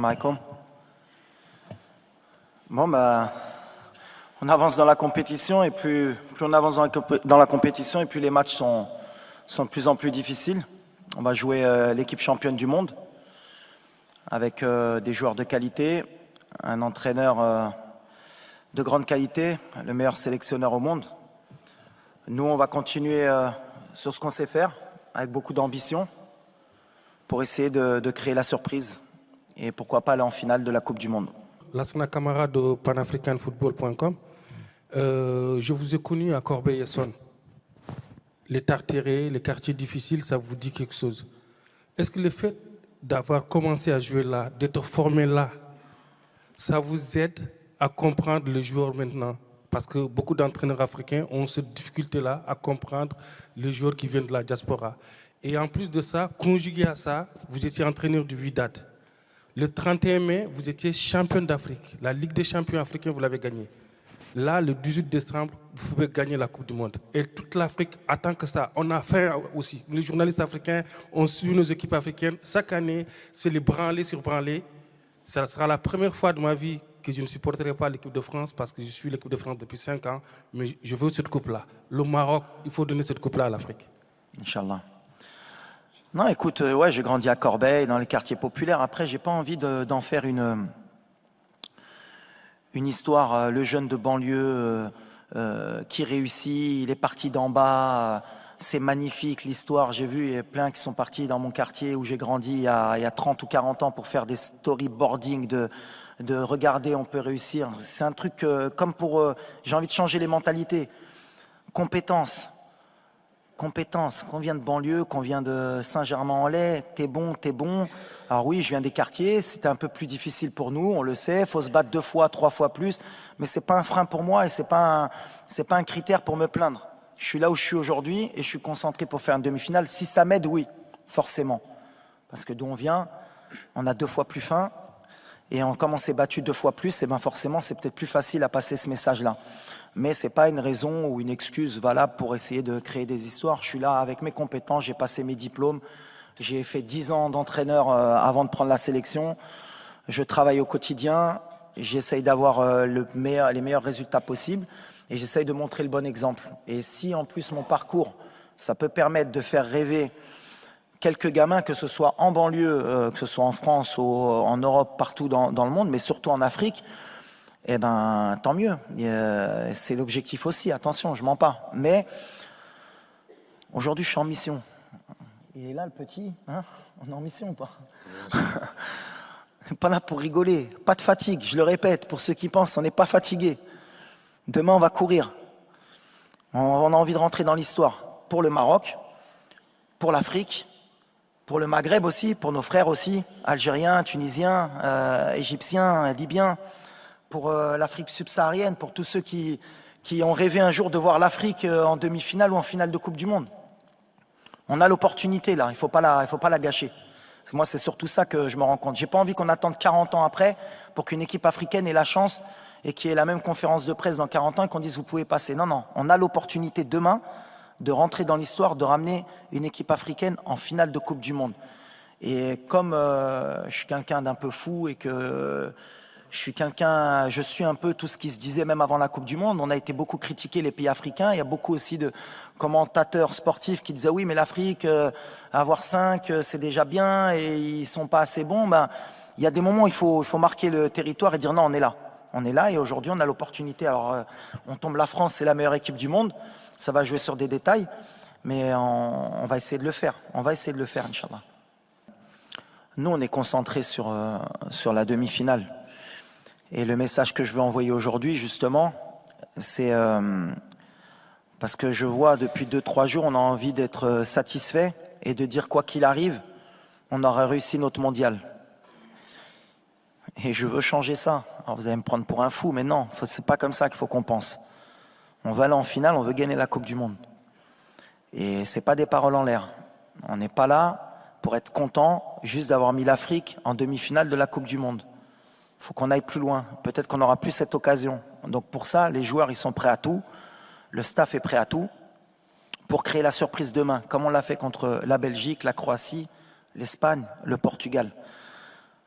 Michael. Bon, on avance dans la compétition et plus on avance dans la compétition et plus les matchs sont de plus en plus difficiles. On va jouer l'équipe championne du monde avec des joueurs de qualité, un entraîneur de grande qualité, le meilleur sélectionneur au monde. Nous, on va continuer sur ce qu'on sait faire avec beaucoup d'ambition pour essayer de créer la surprise et pourquoi pas aller en finale de la Coupe du Monde. Lassana Camara de panafricanfootball.com. Je vous ai connu à Corbeil-Essonnes. Les Tartérés, les quartiers difficiles, ça vous dit quelque chose. Est-ce que le fait d'avoir commencé à jouer là, d'être formé là, ça vous aide à comprendre le joueur maintenant? Parce que beaucoup d'entraîneurs africains ont cette difficulté-là à comprendre les joueurs qui viennent de la diaspora. Et en plus de ça, conjugué à ça, vous étiez entraîneur du Wydad. Le 31 mai, vous étiez champion d'Afrique. La Ligue des champions africains, vous l'avez gagnée. Là, le 18 décembre, vous pouvez gagner la Coupe du Monde. Et toute l'Afrique attend que ça. On a faim aussi. Les journalistes africains ont suivi nos équipes africaines. Chaque année, c'est les branlés sur branlés. Ça sera la première fois de ma vie que je ne supporterai pas l'équipe de France parce que je suis l'équipe de France depuis 5 ans. Mais je veux cette coupe-là. Le Maroc, il faut donner cette coupe-là à l'Afrique. Inch'Allah. Non, écoute, ouais, j'ai grandi à Corbeil, dans les quartiers populaires. Après, j'ai pas envie d'en faire une histoire. Le jeune de banlieue qui réussit, il est parti d'en bas. C'est magnifique l'histoire. J'ai vu, il y a plein qui sont partis dans mon quartier où j'ai grandi il y a 30 ou 40 ans pour faire des storyboarding de regarder, on peut réussir. C'est un truc comme pour... j'ai envie de changer les mentalités. Compétences, qu'on vient de banlieue, qu'on vient de Saint-Germain-en-Laye, t'es bon. Alors oui, je viens des quartiers, c'était un peu plus difficile pour nous, on le sait, il faut se battre 2 fois, 3 fois plus, mais c'est pas un frein pour moi et c'est pas un critère pour me plaindre. Je suis là où je suis aujourd'hui et je suis concentré pour faire une demi-finale. Si ça m'aide, oui, forcément. Parce que d'où on vient, on a 2 fois plus faim et comme on s'est battu 2 fois plus, et ben forcément c'est peut-être plus facile à passer ce message-là. Mais ce n'est pas une raison ou une excuse valable pour essayer de créer des histoires. Je suis là avec mes compétences, j'ai passé mes diplômes, j'ai fait 10 ans d'entraîneur avant de prendre la sélection. Je travaille au quotidien, j'essaye d'avoir les meilleurs résultats possibles et j'essaye de montrer le bon exemple. Et si en plus mon parcours, ça peut permettre de faire rêver quelques gamins, que ce soit en banlieue, que ce soit en France ou en Europe, partout dans le monde, mais surtout en Afrique, eh ben, tant mieux. C'est l'objectif aussi, attention, je mens pas. Mais aujourd'hui, je suis en mission. Il est là, le petit, hein? On est en mission ou pas? Pas là pour rigoler, pas de fatigue, je le répète, pour ceux qui pensent, on n'est pas fatigué. Demain, on va courir. On a envie de rentrer dans l'histoire pour le Maroc, pour l'Afrique, pour le Maghreb aussi, pour nos frères aussi, Algériens, Tunisiens, Égyptiens, Libyens, pour l'Afrique subsaharienne, pour tous ceux qui ont rêvé un jour de voir l'Afrique en demi-finale ou en finale de Coupe du Monde. On a l'opportunité là, il faut pas la gâcher. Moi, c'est surtout ça que je me rends compte. J'ai pas envie qu'on attende 40 ans après pour qu'une équipe africaine ait la chance et qu'il y ait la même conférence de presse dans 40 ans et qu'on dise vous pouvez passer. Non, on a l'opportunité demain de rentrer dans l'histoire, de ramener une équipe africaine en finale de Coupe du Monde. Et comme je suis quelqu'un d'un peu fou et que je suis un peu tout ce qui se disait même avant la Coupe du Monde. On a été beaucoup critiqué, les pays africains. Il y a beaucoup aussi de commentateurs sportifs qui disaient oui, mais l'Afrique, avoir 5, c'est déjà bien et ils sont pas assez bons. Ben, il y a des moments où il faut marquer le territoire et dire non, on est là. On est là et aujourd'hui, on a l'opportunité. Alors, on tombe la France, c'est la meilleure équipe du monde. Ça va jouer sur des détails, mais on va essayer de le faire. On va essayer de le faire, Inch'Allah. Nous, on est concentrés sur la demi-finale. Et le message que je veux envoyer aujourd'hui, justement, c'est parce que je vois depuis 2-3 jours, on a envie d'être satisfait et de dire quoi qu'il arrive, on aura réussi notre mondial. Et je veux changer ça. Alors vous allez me prendre pour un fou, mais non, c'est pas comme ça qu'il faut qu'on pense. On va aller en finale, on veut gagner la Coupe du Monde. Et c'est pas des paroles en l'air. On n'est pas là pour être content juste d'avoir mis l'Afrique en demi-finale de la Coupe du Monde. Il faut qu'on aille plus loin. Peut-être qu'on n'aura plus cette occasion. Donc pour ça, les joueurs, ils sont prêts à tout. Le staff est prêt à tout pour créer la surprise demain, comme on l'a fait contre la Belgique, la Croatie, l'Espagne, le Portugal.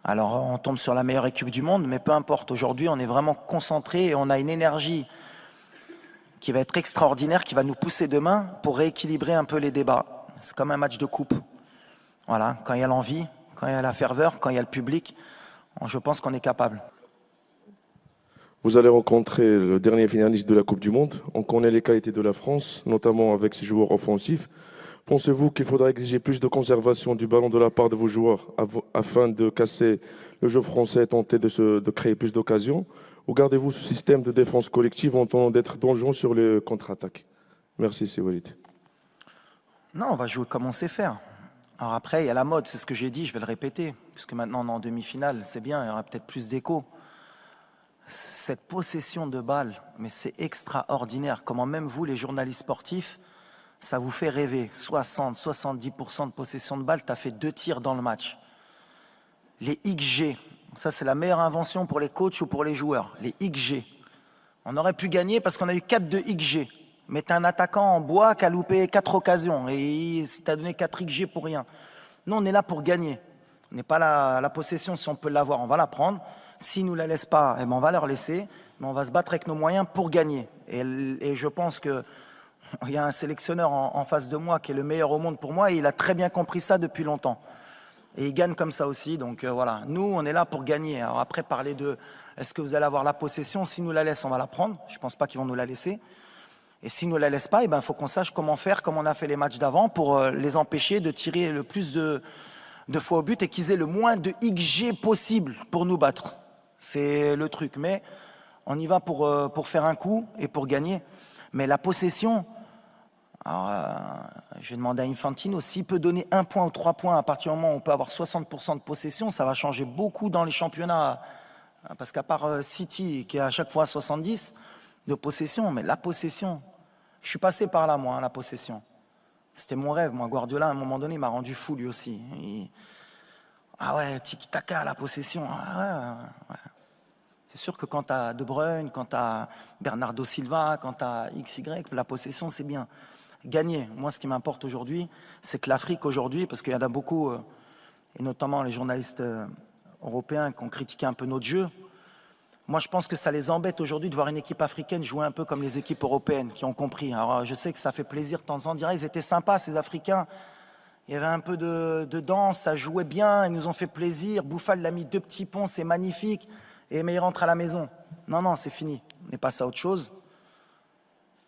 Alors on tombe sur la meilleure équipe du monde, mais peu importe. Aujourd'hui, on est vraiment concentré et on a une énergie qui va être extraordinaire, qui va nous pousser demain pour rééquilibrer un peu les débats. C'est comme un match de coupe. Voilà, quand il y a l'envie, quand il y a la ferveur, quand il y a le public, je pense qu'on est capable. Vous allez rencontrer le dernier finaliste de la Coupe du Monde. On connaît les qualités de la France, notamment avec ses joueurs offensifs. Pensez-vous qu'il faudra exiger plus de conservation du ballon de la part de vos joueurs afin de casser le jeu français et tenter de créer plus d'occasions? Ou gardez-vous ce système de défense collective en tentant d'être dangereux sur les contre-attaques? Merci, c'est Walid. Non, on va jouer comme on sait faire. Alors après, il y a la mode, c'est ce que j'ai dit, je vais le répéter, puisque maintenant on est en demi-finale, c'est bien, il y aura peut-être plus d'écho. Cette possession de balle, mais c'est extraordinaire. Comment même vous, les journalistes sportifs, ça vous fait rêver. 60-70% de possession de balle, tu as fait 2 tirs dans le match. Les XG, ça c'est la meilleure invention pour les coachs ou pour les joueurs. Les XG. On aurait pu gagner parce qu'on a eu 4 de XG. Mais tu as un attaquant en bois qui a loupé 4 occasions. Et tu as donné 4 XG pour rien. Nous, on est là pour gagner. On n'est pas la possession, si on peut l'avoir, on va la prendre. S'ils ne nous la laissent pas, eh ben on va leur laisser. Mais on va se battre avec nos moyens pour gagner. Et je pense qu'il y a un sélectionneur en face de moi qui est le meilleur au monde pour moi. Et il a très bien compris ça depuis longtemps. Et il gagne comme ça aussi. Donc voilà, nous, on est là pour gagner. Alors après, parler de est-ce que vous allez avoir la possession? S'ils nous la laissent, on va la prendre. Je ne pense pas qu'ils vont nous la laisser. Et s'ils ne nous la laissent pas, il faut qu'on sache comment faire, comme on a fait les matchs d'avant, pour les empêcher de tirer le plus de fois au but et qu'ils aient le moins de XG possible pour nous battre. C'est le truc. Mais on y va pour faire un coup et pour gagner. Mais la possession... Alors, je vais demander à Infantino, s'il peut donner 1 point ou 3 points à partir du moment où on peut avoir 60% de possession, ça va changer beaucoup dans les championnats. Parce qu'à part City, qui est à chaque fois à 70 de possession, mais la possession, je suis passé par là, moi, la possession. C'était mon rêve, moi. Guardiola, à un moment donné, m'a rendu fou, lui aussi. Ah ouais, tiki-taka, la possession. Ah ouais. C'est sûr que quand tu as De Bruyne, quand tu as Bernardo Silva, quand tu as XY, la possession, c'est bien. Gagner. Moi, ce qui m'importe aujourd'hui, c'est que l'Afrique aujourd'hui, parce qu'il y en a beaucoup, et notamment les journalistes européens qui ont critiqué un peu notre jeu, moi, je pense que ça les embête aujourd'hui de voir une équipe africaine jouer un peu comme les équipes européennes qui ont compris. Alors, je sais que ça fait plaisir de temps en temps. Ils étaient sympas, ces Africains. Il y avait un peu de danse, ça jouait bien, ils nous ont fait plaisir. Bouffal l'a mis 2 petits ponts, c'est magnifique. Mais il rentre à la maison. Non, c'est fini. On est passé à autre chose.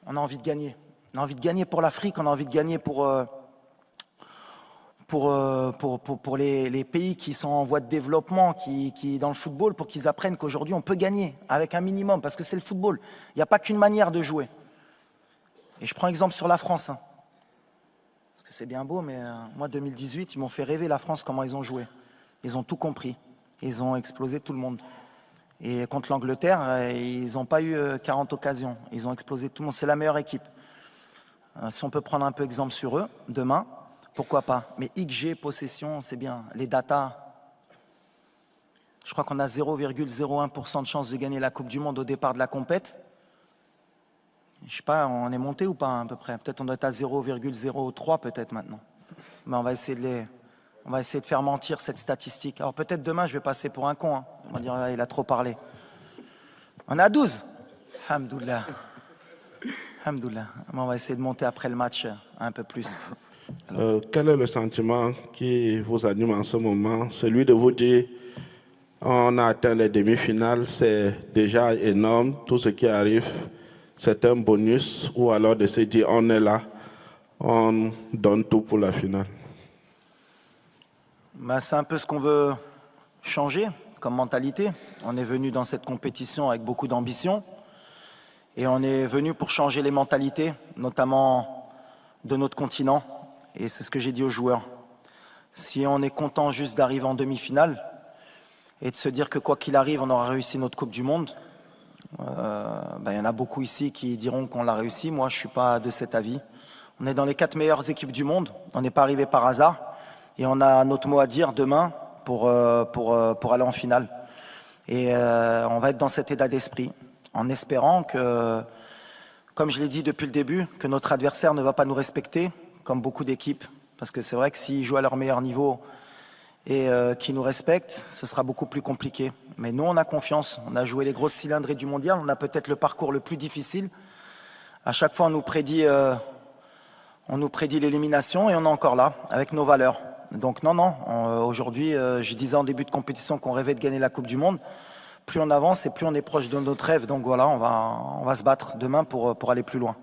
On a envie de gagner. On a envie de gagner pour l'Afrique, on a envie de gagner pour les pays qui sont en voie de développement, qui dans le football, pour qu'ils apprennent qu'aujourd'hui on peut gagner avec un minimum, parce que c'est le football. Il n'y a pas qu'une manière de jouer. Et je prends exemple sur la France. Parce que c'est bien beau, mais moi 2018, ils m'ont fait rêver la France, comment ils ont joué. Ils ont tout compris. Ils ont explosé tout le monde. Et contre l'Angleterre, ils n'ont pas eu 40 occasions. Ils ont explosé tout le monde. C'est la meilleure équipe. Si on peut prendre un peu exemple sur eux, demain, pourquoi pas. Mais XG, possession, c'est bien. Les datas, je crois qu'on a 0,01% de chance de gagner la Coupe du Monde au départ de la compète. Je ne sais pas, on est monté ou pas à peu près. Peut-être on doit être à 0,03 peut-être maintenant. Mais on va essayer de faire mentir cette statistique. Alors peut-être demain, je vais passer pour un con. On va dire, il a trop parlé. On est à 12. Alhamdoulilah. Alhamdoulilah. On va essayer de monter après le match un peu plus. Quel est le sentiment qui vous anime en ce moment? Celui de vous dire, on a atteint les demi-finales, c'est déjà énorme. Tout ce qui arrive, c'est un bonus. Ou alors de se dire, on est là, on donne tout pour la finale. C'est un peu ce qu'on veut changer comme mentalité. On est venu dans cette compétition avec beaucoup d'ambition et on est venu pour changer les mentalités, notamment de notre continent. Et c'est ce que j'ai dit aux joueurs. Si on est content juste d'arriver en demi-finale et de se dire que quoi qu'il arrive, on aura réussi notre Coupe du Monde, il y en a beaucoup ici qui diront qu'on l'a réussi. Moi, je ne suis pas de cet avis. On est dans les 4 meilleures équipes du monde. On n'est pas arrivé par hasard. Et on a notre mot à dire demain pour aller en finale. Et on va être dans cet état d'esprit, en espérant que, comme je l'ai dit depuis le début, que notre adversaire ne va pas nous respecter, comme beaucoup d'équipes. Parce que c'est vrai que s'ils jouent à leur meilleur niveau et qui nous respectent, ce sera beaucoup plus compliqué. Mais nous, on a confiance. On a joué les grosses cylindrées du mondial. On a peut-être le parcours le plus difficile. À chaque fois, on nous prédit l'élimination et on est encore là, avec nos valeurs. Donc non, aujourd'hui, je disais en début de compétition qu'on rêvait de gagner la Coupe du Monde. Plus on avance et plus on est proche de notre rêve. Donc voilà, on va se battre demain pour aller plus loin.